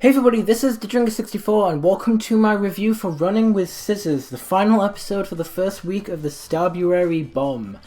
Hey everybody, this is Drinker64 and welcome to my review for Running with Scissors, the final episode for the first week of the Starbury bomb.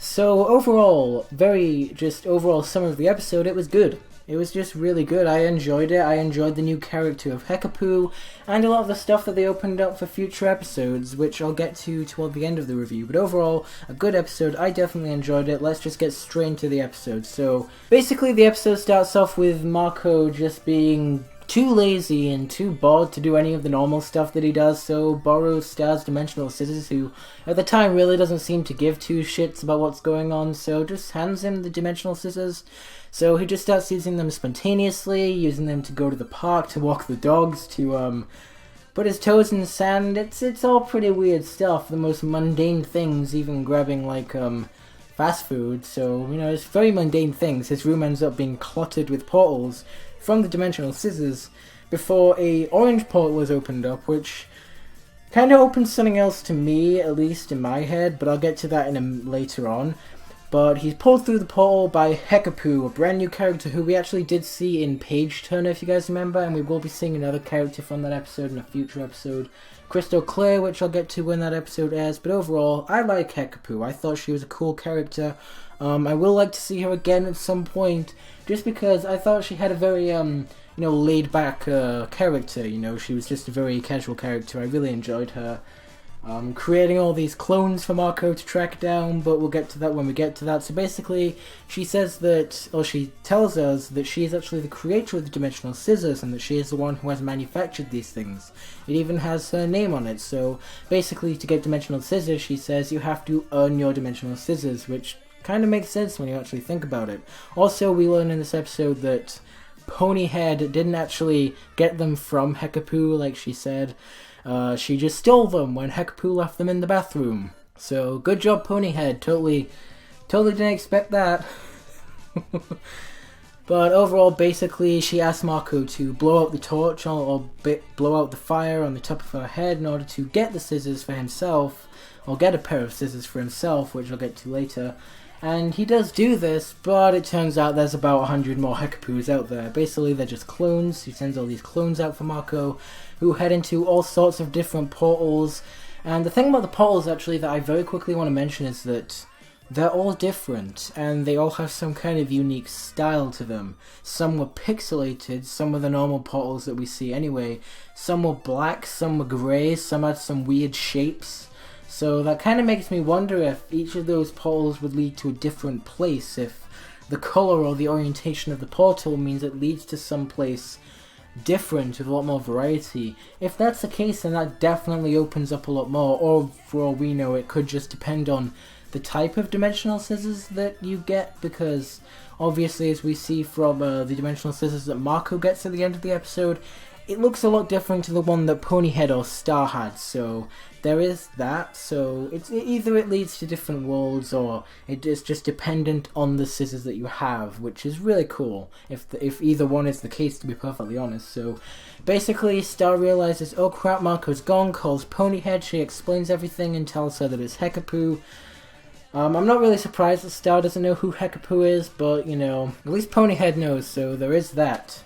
So overall, overall summary of the episode, it was good. It was just really good. I enjoyed it. I enjoyed the new character of Hekapoo and a lot of the stuff that they opened up for future episodes, which I'll get to toward the end of the review. But overall, a good episode. I definitely enjoyed it. Let's just get straight into the episode. So basically the episode starts off with Marco just being too lazy and too bored to do any of the normal stuff that he does, so borrows Star's dimensional scissors, who at the time really doesn't seem to give two shits about what's going on, so just hands him the dimensional scissors. So he just starts using them spontaneously, using them to go to the park, to walk the dogs, to put his toes in the sand. It's all pretty weird stuff, the most mundane things, even grabbing like fast food. So, you know, it's very mundane things. His room ends up being cluttered with portals from the dimensional scissors before a orange portal was opened up, which kind of opens something else to me, at least in my head, but I'll get to that later on. But he's pulled through the portal by Hekapoo, a brand new character who we actually did see in Page Turner, if you guys remember, and we will be seeing another character from that episode in a future episode, Crystal Clear, which I'll get to when that episode airs. But overall, I like Hekapoo. I thought she was a cool character. I will like to see her again at some point, just because I thought she had a very, laid-back character. You know, she was just a very casual character. I really enjoyed her. Creating all these clones for Marco to track down, but we'll get to that when we get to that. So basically, she tells us that she is actually the creator of the dimensional scissors, and that she is the one who has manufactured these things. It even has her name on it. So basically, to get dimensional scissors, she says you have to earn your dimensional scissors, which kind of makes sense when you actually think about it. Also, we learn in this episode that Ponyhead didn't actually get them from Hekapoo, like she said. She just stole them when Hekapoo left them in the bathroom. So, good job, Ponyhead. Totally didn't expect that. But overall, basically, she asked Marco to blow out the torch or blow out the fire on the top of her head in order to get the scissors for himself, or get a pair of scissors for himself, which I'll get to later. And he does do this, but it turns out there's about 100 more Hekapoos out there. Basically, they're just clones. He sends all these clones out for Marco, who head into all sorts of different portals. And the thing about the portals, actually, that I very quickly want to mention is that they're all different, and they all have some kind of unique style to them. Some were pixelated, some were the normal portals that we see anyway. Some were black, some were grey, some had some weird shapes. So that kind of makes me wonder if each of those portals would lead to a different place, if the colour or the orientation of the portal means it leads to some place different with a lot more variety. If that's the case, then that definitely opens up a lot more, or for all we know, it could just depend on the type of dimensional scissors that you get, because obviously, as we see from the dimensional scissors that Marco gets at the end of the episode, it looks a lot different to the one that Ponyhead or Star had, so there is that. So either it leads to different worlds, or it is just dependent on the scissors that you have, which is really cool, if either one is the case, to be perfectly honest. So basically, Star realizes, oh crap, Marco's gone, calls Ponyhead, she explains everything and tells her that it's Hekapoo. I'm not really surprised that Star doesn't know who Hekapoo is, but, you know, at least Ponyhead knows, so there is that.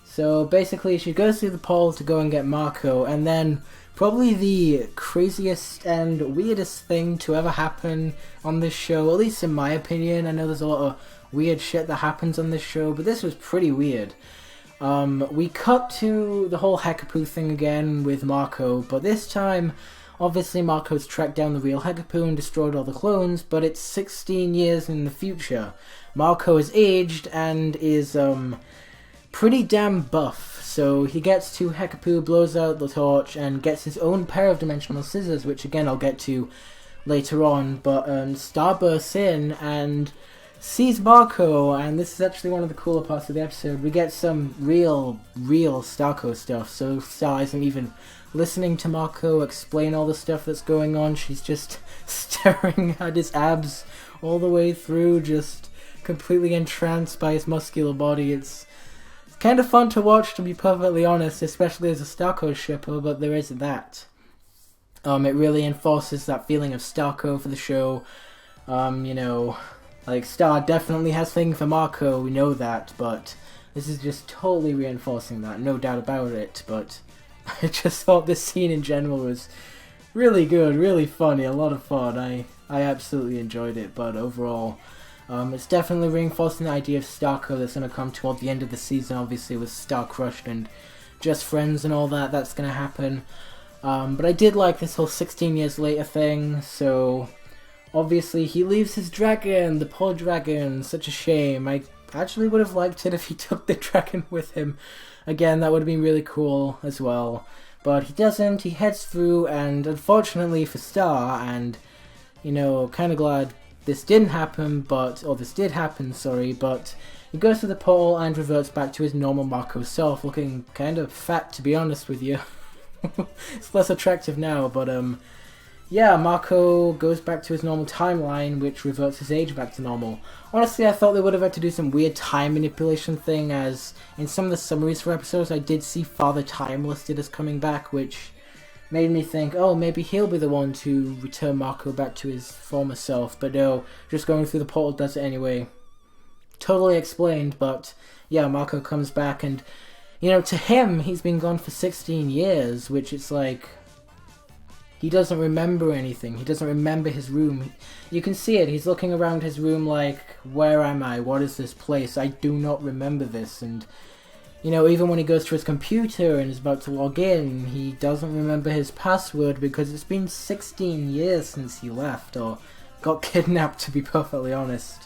So basically, she goes through the portal to go and get Marco, and then probably the craziest and weirdest thing to ever happen on this show, at least in my opinion. I know there's a lot of weird shit that happens on this show, but this was pretty weird. We cut to the whole Hekapoo thing again with Marco, but this time, obviously Marco's tracked down the real Hekapoo and destroyed all the clones, but it's 16 years in the future. Marco is aged and is, pretty damn buff, so he gets to Hekapoo, blows out the torch, and gets his own pair of dimensional scissors, which again I'll get to later on. But Star bursts in and sees Marco, and this is actually one of the cooler parts of the episode. We get some real Starco stuff, so Star isn't even listening to Marco explain all the stuff that's going on. She's just staring at his abs all the way through, just completely entranced by his muscular body. It's kind of fun to watch, to be perfectly honest, especially as a Starco shipper, but there is that. It really enforces that feeling of Starco for the show. Like, Star definitely has thing for Marco, we know that, but This is just totally reinforcing that, no doubt about it, but I just thought this scene in general was really good, really funny, a lot of fun. I absolutely enjoyed it, but overall, it's definitely reinforcing the idea of Starco that's going to come toward the end of the season, obviously with Star Crushed and Just Friends and all that, that's going to happen. But I did like this whole 16 years later thing, so obviously he leaves his dragon, the poor dragon, such a shame. I actually would have liked it if he took the dragon with him. Again, that would have been really cool as well. But he doesn't, he heads through, and unfortunately for Star, and, you know, kind of glad this didn't happen, or this did happen, sorry, but he goes through the portal and reverts back to his normal Marco self, looking kind of fat, to be honest with you. It's less attractive now, but yeah, Marco goes back to his normal timeline, which reverts his age back to normal. Honestly, I thought they would have had to do some weird time manipulation thing, as in some of the summaries for episodes, I did see Father Time listed as coming back, which made me think, oh, maybe he'll be the one to return Marco back to his former self, but no, just going through the portal does it anyway. Totally explained, but yeah, Marco comes back, and, you know, to him, he's been gone for 16 years, which it's like, he doesn't remember anything. He doesn't remember his room. You can see it. He's looking around his room like, where am I? What is this place? I do not remember this. And, you know, even when he goes to his computer and is about to log in, he doesn't remember his password because it's been 16 years since he left, or got kidnapped, to be perfectly honest.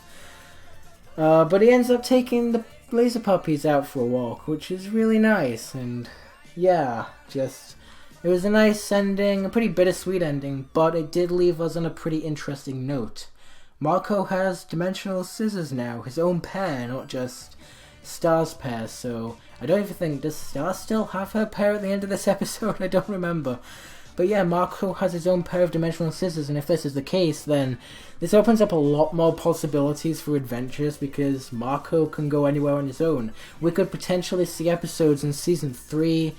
But he ends up taking the laser puppies out for a walk, which is really nice. And, yeah, just... it was a nice ending, a pretty bittersweet ending, but it did leave us on a pretty interesting note. Marco has dimensional scissors now, his own pair, not just Star's pair, so I don't even think, does Star still have her pair at the end of this episode? I don't remember. But yeah, Marco has his own pair of dimensional scissors, and if this is the case, then this opens up a lot more possibilities for adventures, because Marco can go anywhere on his own. We could potentially see episodes in Season 3,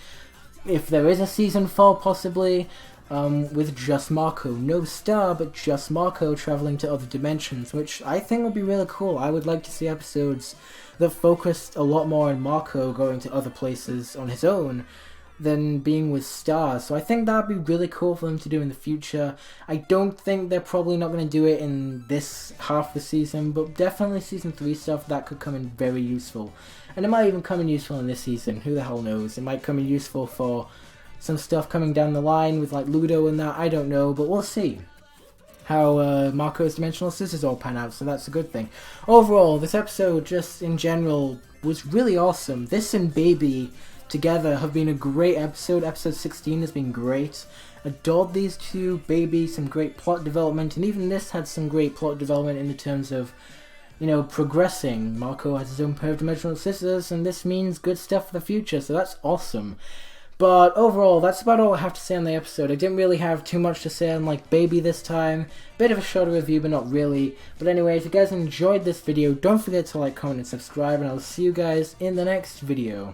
if there is a Season 4 possibly, with just Marco. No Star, but just Marco travelling to other dimensions, which I think would be really cool. I would like to see episodes that focused a lot more on Marco going to other places on his own than being with Star. So I think that would be really cool for them to do in the future. I don't think they're probably not going to do it in this half of the season, but definitely Season 3 stuff that could come in very useful. And it might even come in useful in this season, who the hell knows. It might come in useful for some stuff coming down the line with like Ludo and that, I don't know, but we'll see how Marco's dimensional scissors all pan out, so that's a good thing. Overall, this episode, just in general, was really awesome. This and Baby together have been a great episode. Episode 16 has been great. Adored these two. Baby, some great plot development, and even this had some great plot development in the terms of, you know, progressing. Marco has his own pair of dimensional scissors, and this means good stuff for the future, so that's awesome. But overall, that's about all I have to say on the episode. I didn't really have too much to say on, like, Baby this time. Bit of a shorter review, but not really. But anyway, if you guys enjoyed this video, don't forget to like, comment, and subscribe, and I'll see you guys in the next video.